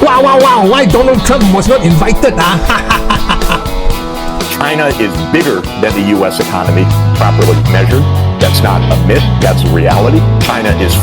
Wow, why Donald Trump was not invited? China is bigger than the U.S. economy, properly measured. That's not a myth, that's a reality. China is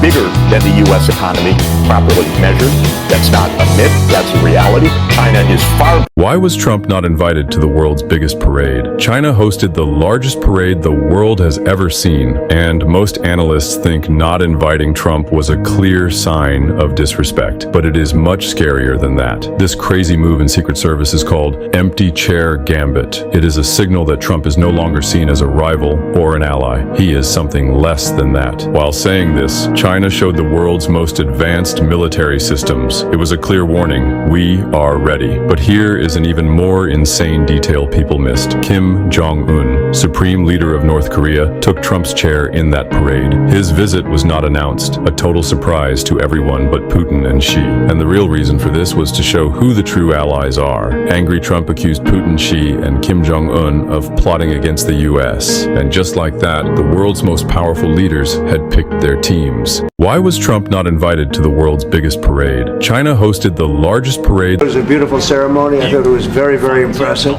bigger than the U.S. economy, properly measured. That's not a myth, that's a reality. China is far. Why was Trump not invited to the world's biggest parade? China hosted the largest parade the world has ever seen, and most analysts think not inviting Trump was a clear sign of disrespect. But it is much scarier than that. This crazy move in Secret Service is called empty chair gambit. It is a signal that Trump is no longer seen as a rival or an ally. He is something less than that. While saying this, China showed the world's most advanced military systems. It was a clear warning, we are ready. But here is an even more insane detail people missed. Kim Jong-un, supreme leader of North Korea, took Trump's chair in that parade. His visit was not announced, a total surprise to everyone but Putin and Xi. And the real reason for this was to show who the true allies are. Angry Trump accused Putin, Xi, and Kim Jong-un of plotting against the US. And just like that, the world's most powerful leaders had picked their teams. Why was Trump not invited to the world's biggest parade? China hosted the largest parade. It was a beautiful ceremony. I thought it was very, very impressive.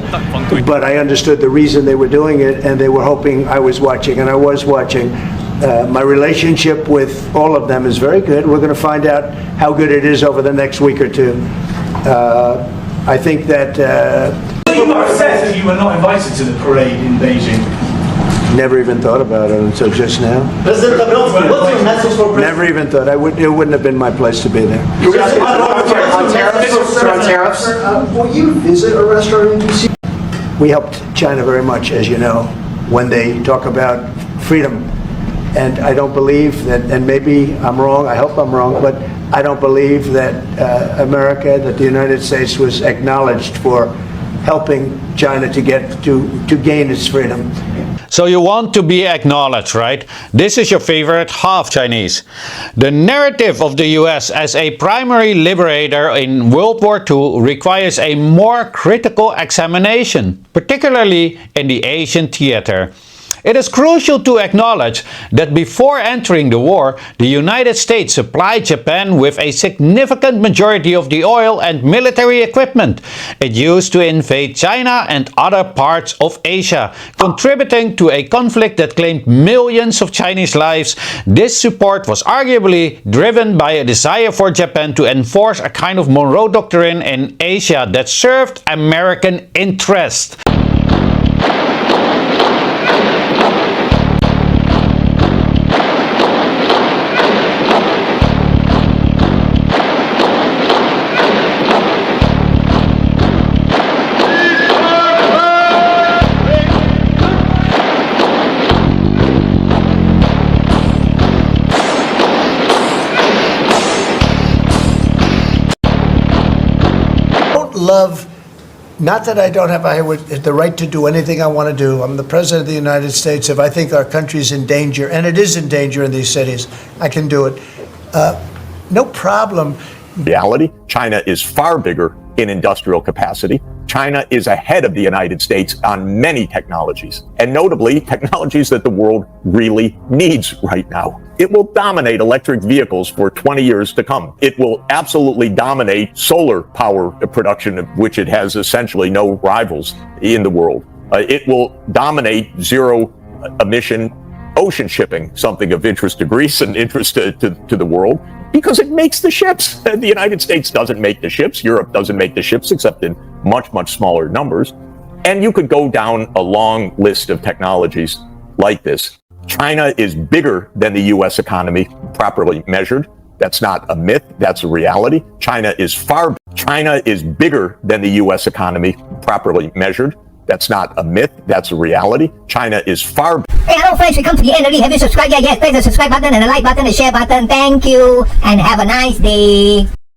But I understood the reason they were doing it, and they were hoping I was watching, and I was watching. My relationship with all of them is very good. We're going to find out how good it is over the next week or two. I think that... You were upset that you were not invited to the parade in Beijing. Never even thought about it until just now. President Zelensky, what's your message for President? Never even thought. It wouldn't have been my place to be there. On tariffs? Will you visit a restaurant in D.C.? We helped China very much, as you know, when they talk about freedom. And I don't believe that, and maybe I'm wrong, I hope I'm wrong, but I don't believe that America, that the United States was acknowledged for helping China to gain its freedom. So you want to be acknowledged, right? This is your favorite half Chinese. The narrative of the US as a primary liberator in World War II requires a more critical examination, particularly in the Asian theater. It is crucial to acknowledge that before entering the war, the United States supplied Japan with a significant majority of the oil and military equipment it used to invade China and other parts of Asia, contributing to a conflict that claimed millions of Chinese lives. This support was arguably driven by a desire for Japan to enforce a kind of Monroe Doctrine in Asia that served American interests. Love, not that I don't have the right to do anything I want to do. I'm the President of the United States. If I think our country's in danger, and it is in danger in these cities, I can do it. No problem. Reality, China is far bigger in industrial capacity. China is ahead of the United States on many technologies, and notably technologies that the world really needs right now. It will dominate electric vehicles for 20 years to come. It will absolutely dominate solar power production, of which it has essentially no rivals in the world. It will dominate zero emission ocean shipping, something of interest to Greece and interest to the world, because it makes the ships. The United States doesn't make the ships. Europe doesn't make the ships, except in much, much smaller numbers. And you could go down a long list of technologies like this. China is bigger than the U.S. economy, properly measured. That's not a myth, that's a reality. China is bigger than the U.S. economy, properly measured. That's not a myth, that's a reality. China is far. Hey, hello friends, we come to the end already. Have you subscribed yet? Yes, press the subscribe button and the like button, the share button. Thank you and have a nice day.